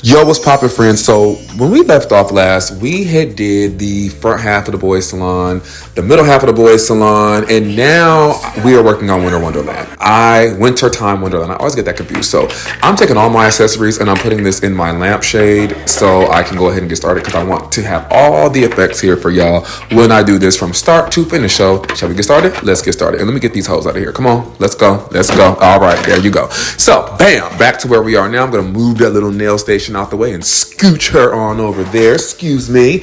Yo, what's poppin', friends? So when we left off last, we had did the front half of the boys salon, the middle half of the boys salon, and now we are working on Winter Wonderland. Wintertime Wonderland. I always get that confused. So I'm taking all my accessories and I'm putting this in my lampshade so I can go ahead and get started because I want to have all the effects here for y'all when I do this from start to finish. So shall we get started? Let's get started. And let me get these hoes out of here. Come on, let's go. Let's go. All right, there you go. So bam, back to where we are now. I'm going to move that little nail station out the way and scooch her on over there. Excuse me.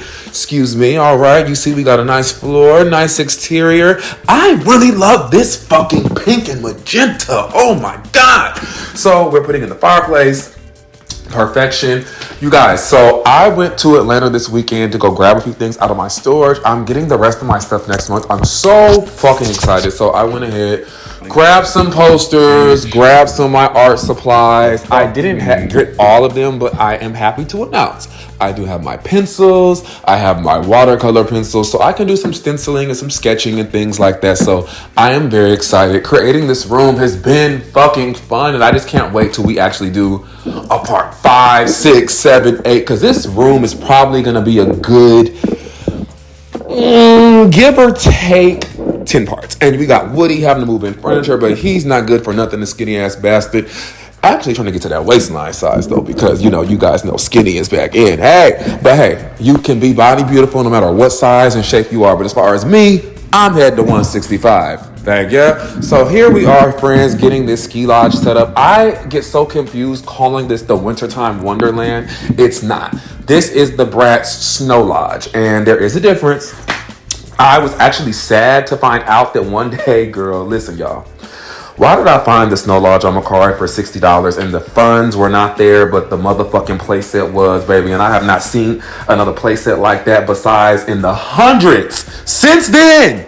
All right, you see we got a nice floor, nice exterior. I really love this fucking pink and magenta. Oh my god. So we're putting in the fireplace. Perfection. You guys, so I went to Atlanta this weekend to go grab a few things out of my storage. I'm getting the rest of my stuff next month. I'm so fucking excited. So I went ahead, grabbed some posters, grabbed some of my art supplies. I didn't get all of them, but I am happy to announce I do have my pencils. I have my watercolor pencils, so I can do some stenciling and some sketching and things like that. So I am very excited. Creating this room has been fucking fun, and I just can't wait till we actually do a part 5, 6, 7, 8, because this room is probably going to be a good, give or take, 10 parts. And we got Woody having to move in furniture, but he's not good for nothing, the skinny ass bastard. Actually trying to get to that waistline size though, because you guys know skinny is back in. Hey, you can be body beautiful no matter what size and shape you are. But as far as me, I'm headed to 165. Thank you. So here we are, friends, getting this ski lodge set up. I get so confused calling this the Wintertime Wonderland. It's not. This is the Bratz Snow Lodge, and there is a difference. I was actually sad to find out that one day, girl, listen, y'all. Why did I find the Snow Lodge on my card for $60 and the funds were not there, but the motherfucking playset was, baby? And I have not seen another playset like that besides in the hundreds since then.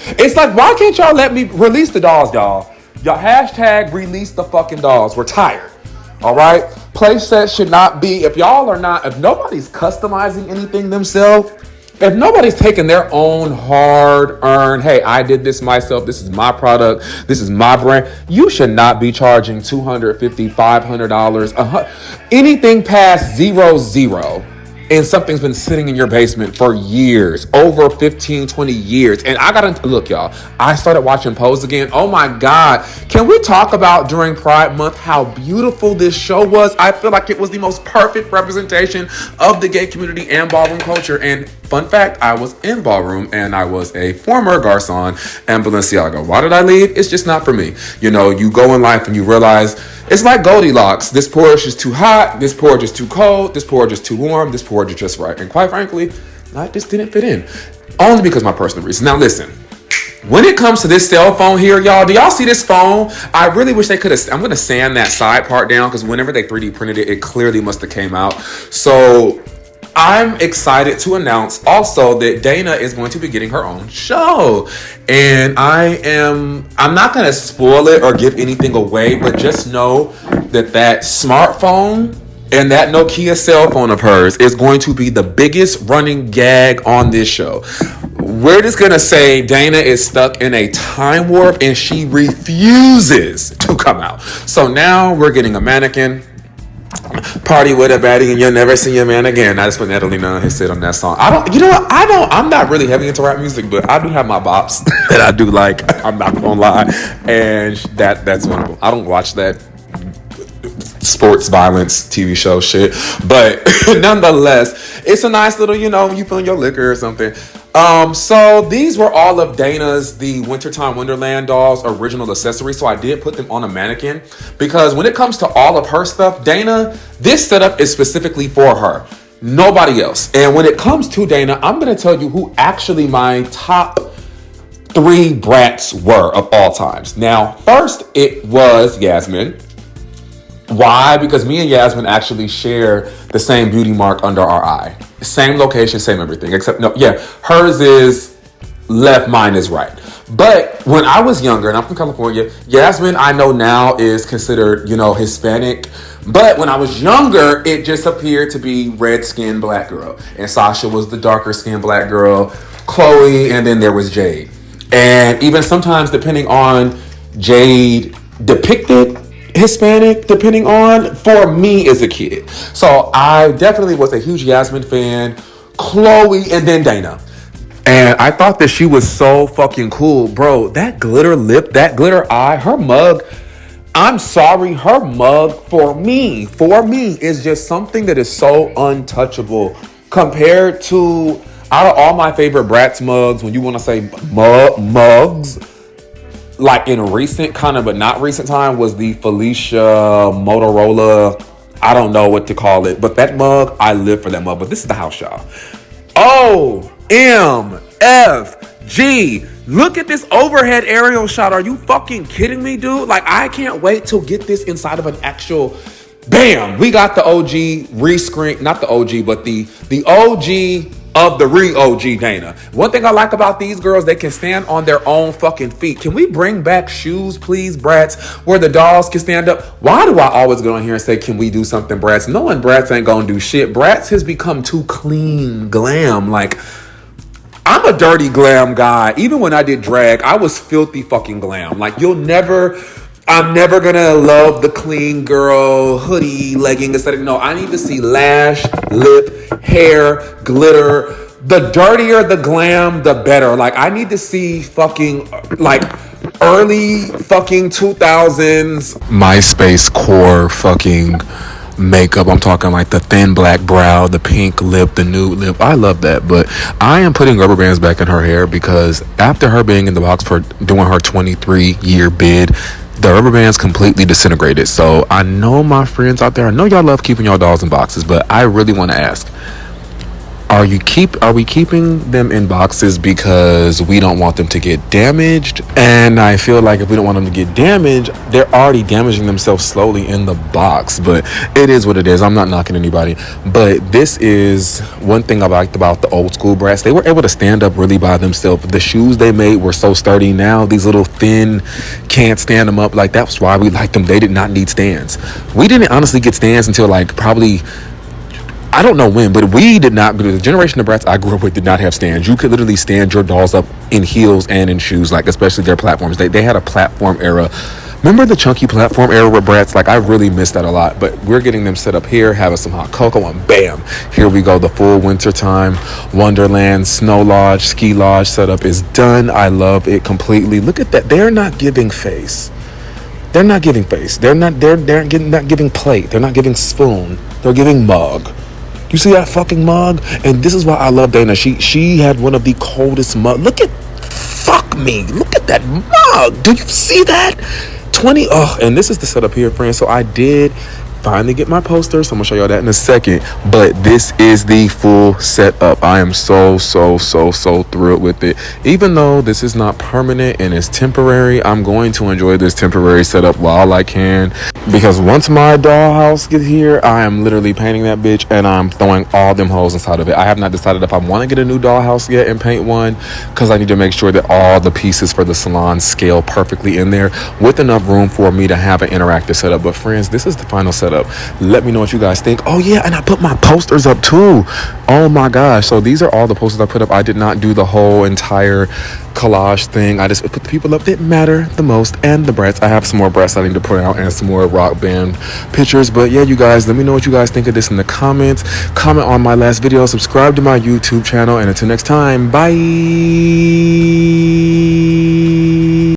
It's like, why can't y'all let me release the dolls, y'all? Y'all hashtag release the fucking dolls. We're tired. All right? Playsets should not be, if nobody's customizing anything themselves, if nobody's taking their own hard-earned, hey, I did this myself, this is my product, this is my brand, you should not be charging $250, $500, anything past $0, and something's been sitting in your basement for years, over 15, 20 years. And I gotta, look, y'all, I started watching Pose again. Oh my God. Can we talk about during Pride Month how beautiful this show was? I feel like it was the most perfect representation of the gay community and ballroom culture. And fun fact, I was in ballroom and I was a former garçon in Balenciaga. Why did I leave? It's just not for me. You go in life and you realize it's like Goldilocks. This porridge is too hot. This porridge is too cold. This porridge is too warm. This porridge is just right. And quite frankly, I just didn't fit in. Only because of my personal reasons. Now listen, when it comes to this cell phone here, y'all, do y'all see this phone? I really wish they could have, I'm going to sand that side part down because whenever they 3D printed it, it clearly must have came out. So I'm excited to announce also that Dana is going to be getting her own show. And I'm not going to spoil it or give anything away, but just know that smartphone and that Nokia cell phone of hers is going to be the biggest running gag on this show. We're just going to say Dana is stuck in a time warp and she refuses to come out. So now we're getting a mannequin. Party with a baddie and you'll never see your man again. I just put Adelina his sit on that song. I'm not really heavy into rap music, but I do have my bops that I do like. I'm not gonna lie. And that's one of them. I don't watch that sports violence TV show shit. But nonetheless, it's a nice little, you feeling your liquor or something. So these were all of Dana's, the Wintertime Wonderland dolls, original accessories. So I did put them on a mannequin because when it comes to all of her stuff, Dana, this setup is specifically for her, nobody else. And when it comes to Dana, I'm going to tell you who actually my top 3 Bratz were of all times. Now, first it was Yasmin. Why? Because me and Yasmin actually share the same beauty mark under our eye. Same location, same everything. Except, hers is left, mine is right. But when I was younger, and I'm from California, Yasmin, I know now is considered, Hispanic. But when I was younger, it just appeared to be red-skinned black girl. And Sasha was the darker-skinned black girl. Chloe, and then there was Jade. And even sometimes, depending on Jade depicted, Hispanic, depending on, for me as a kid. So I definitely was a huge Yasmin fan, Chloe, and then Dana. And I thought that she was so fucking cool. Bro, that glitter lip, that glitter eye, her mug, I'm sorry, her mug for me is just something that is so untouchable compared to, out of all my favorite Bratz mugs, when you want to say mugs, like in a recent kind of, but not recent time, was the Felicia Motorola. I don't know what to call it, but that mug, I live for that mug. But this is the house, y'all. OMFG. Look at this overhead aerial shot. Are you fucking kidding me, dude? Like, I can't wait to get this inside of an actual. Bam! We got the OG rescreen, not the OG, but the OG of the re-OG Dana. One thing I like about these girls, they can stand on their own fucking feet. Can we bring back shoes, please, Bratz, where the dolls can stand up? Why do I always go on here and say, can we do something, Bratz? Knowing Bratz ain't gonna do shit. Bratz has become too clean, glam. Like, I'm a dirty glam guy. Even when I did drag, I was filthy fucking glam. Like, I'm never gonna love the clean girl hoodie legging aesthetic. No, I need to see lash, lip, hair, glitter. The dirtier the glam, the better. Like, I need to see fucking like early fucking 2000s MySpace core fucking makeup. I'm talking like the thin black brow, the pink lip, the nude lip. I love that. But I am putting rubber bands back in her hair because after her being in the box for doing her 23-year bid, the rubber bands completely disintegrated. So I know my friends out there, I know y'all love keeping y'all dolls in boxes, but I really want to ask, are we keeping them in boxes because we don't want them to get damaged? And I feel like if we don't want them to get damaged, they're already damaging themselves slowly in the box. But it is what it is. I'm not knocking anybody. But this is one thing I liked about the old school Bratz. They were able to stand up really by themselves. The shoes they made were so sturdy. Now these little thin can't stand them up. Like, that's why we liked them. They did not need stands. We didn't honestly get stands until like probably, I don't know when, but we did not. The generation of Bratz I grew up with did not have stands. You could literally stand your dolls up in heels and in shoes, like especially their platforms. They had a platform era. Remember the chunky platform era with Bratz? Like, I really miss that a lot. But we're getting them set up here, having some hot cocoa, and bam, here we go. The full wintertime Wonderland Snow Lodge, Ski Lodge setup is done. I love it completely. Look at that. They're not giving face. They're not giving face. They're not giving plate. They're not giving spoon. They're giving mug. You see that fucking mug? And this is why I love Dana. She had one of the coldest mug. Look at that mug. Do you see that? 20. Oh, and this is the setup here, friends. So I did finally get my poster, so I'm gonna show y'all that in a second. But this is the full setup. I am so thrilled with it. Even though this is not permanent and it's temporary, I'm going to enjoy this temporary setup while I can, because once my dollhouse gets here, I am literally painting that bitch and I'm throwing all them holes inside of it. I have not decided if I want to get a new dollhouse yet and paint one, because I need to make sure that all the pieces for the salon scale perfectly in there with enough room for me to have an interactive setup. But friends, this is the final setup. Let me know what you guys think. Oh yeah, and I put my posters up too. Oh my gosh. So these are all the posters I put up. I did not do the whole entire collage thing. I just put the people up that matter the most and the Bratz. I have some more Bratz I need to put out and some more rock band pictures. But yeah, you guys, let me know what you guys think of this in the comments. Comment on my last video, subscribe to my YouTube channel, and until next time, bye.